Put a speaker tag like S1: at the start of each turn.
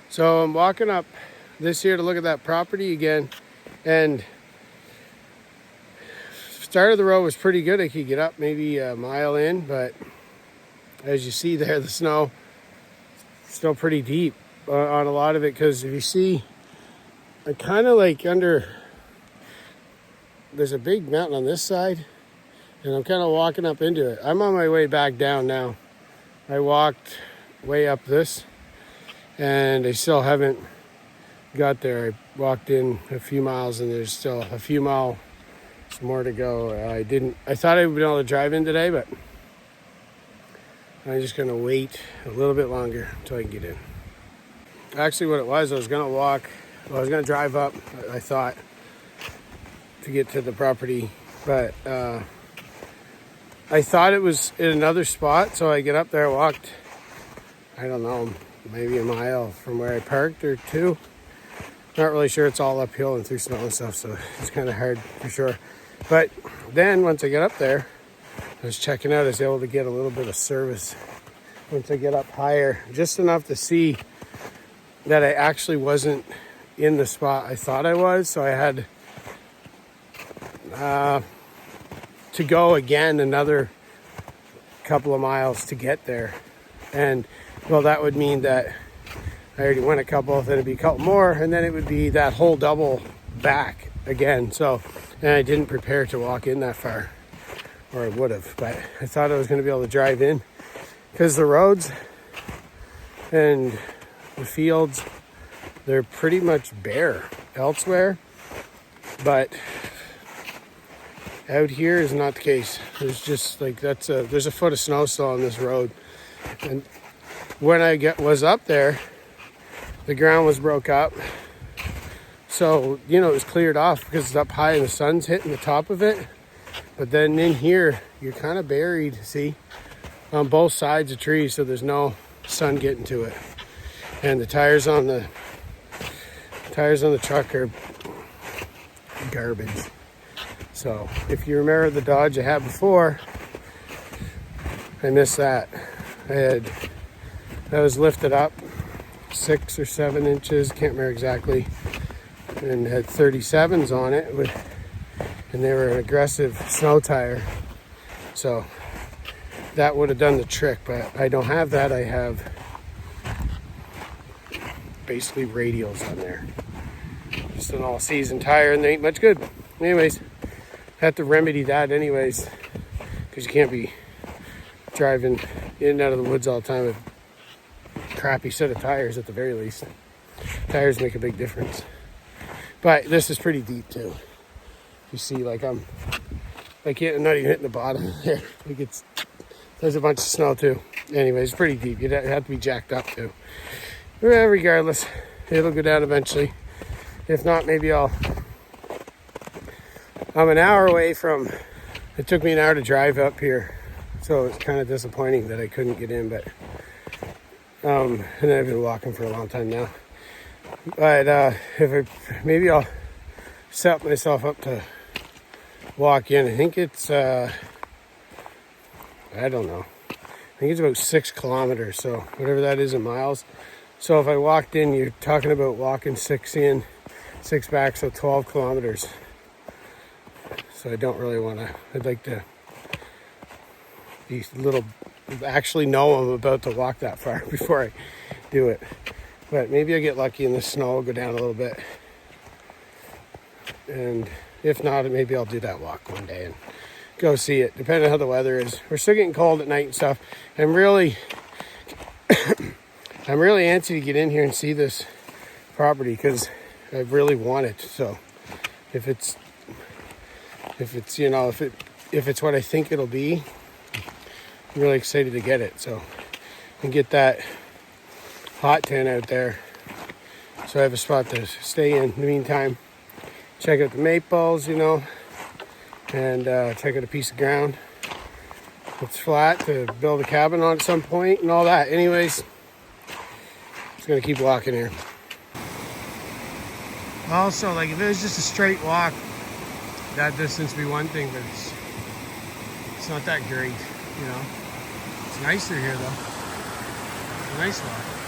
S1: So I'm walking up this here to look at that property again, and start of the road was pretty good. I could get up maybe a mile in, but as you see there, the snow is still pretty deep on a lot of it, because if you see, I kind of like there's a big mountain on this side, and I'm kind of walking up into it. I'm on my way back down now. I walked way up this, and I still haven't got there. I walked in a few miles, and there's still a few miles more to go. I thought I would be able to drive in today, but I'm just gonna wait a little bit longer until I can get in. Actually, what it was, I was gonna drive up, I thought, to get to the property, but I thought it was in another spot, so I get up there, walked, I don't know, maybe a mile from where I parked or two. Not really sure. It's all uphill and through snow and stuff, so it's kind of hard for sure. But then once I get up there, I was checking out, I was able to get a little bit of service once I get up higher, just enough to see that I actually wasn't in the spot I thought I was. So I had to go again another couple of miles to get there. And well, that would mean that I already went a couple, then it'd be a couple more, and then it would be that whole double back again. So, and I didn't prepare to walk in that far, or I would have, but I thought I was going to be able to drive in, because the roads and the fields, they're pretty much bare elsewhere, but out here is not the case. There's just like, there's a foot of snow still on this road. And when I was up there, the ground was broke up. So, it was cleared off because it's up high and the sun's hitting the top of it. But then in here, you're kind of buried, see, on both sides of trees, so there's no sun getting to it. And the tires on the truck are garbage. So if you remember the Dodge I had before, I missed that. That was lifted up 6 or 7 inches, can't remember exactly, and had 37s on it, and they were an aggressive snow tire. So that would have done the trick, but I don't have that. I have basically radials on there. Just an all-season tire, and they ain't much good. Anyways, have to remedy that anyways, because you can't be driving in and out of the woods all the time with a crappy set of tires at the very least. Tires make a big difference. But this is pretty deep too. You see, like I'm not even hitting the bottom there. There's a bunch of snow too. Anyways, it's pretty deep. You'd have to be jacked up too. Well, regardless, it'll go down eventually. If not, maybe I'm an hour away from, it took me an hour to drive up here. So it's kind of disappointing that I couldn't get in, but, and I've been walking for a long time now. But maybe I'll set myself up to walk in. I think it's, I don't know. I think it's about 6 kilometers, so whatever that is in miles. So if I walked in, you're talking about walking 6 in, 6 back, so 12 kilometers. So I don't really want to, I'd like to actually know I'm about to walk that far before I do it. But maybe I get lucky and the snow will go down a little bit. And if not, maybe I'll do that walk one day and go see it, depending on how the weather is. We're still getting cold at night and stuff. I'm really antsy to get in here and see this property, because I really want it. So if it's what I think it'll be, I'm really excited to get it. So and get that hot tent out there, so I have a spot to stay in the meantime. Check out the maples, and check out a piece of ground that's flat to build a cabin on at some point and all that. Anyways, just gonna keep walking here. Also, like, if it was just a straight walk, that distance would be one thing, but it's not that great, It's nicer here though. It's a nice walk.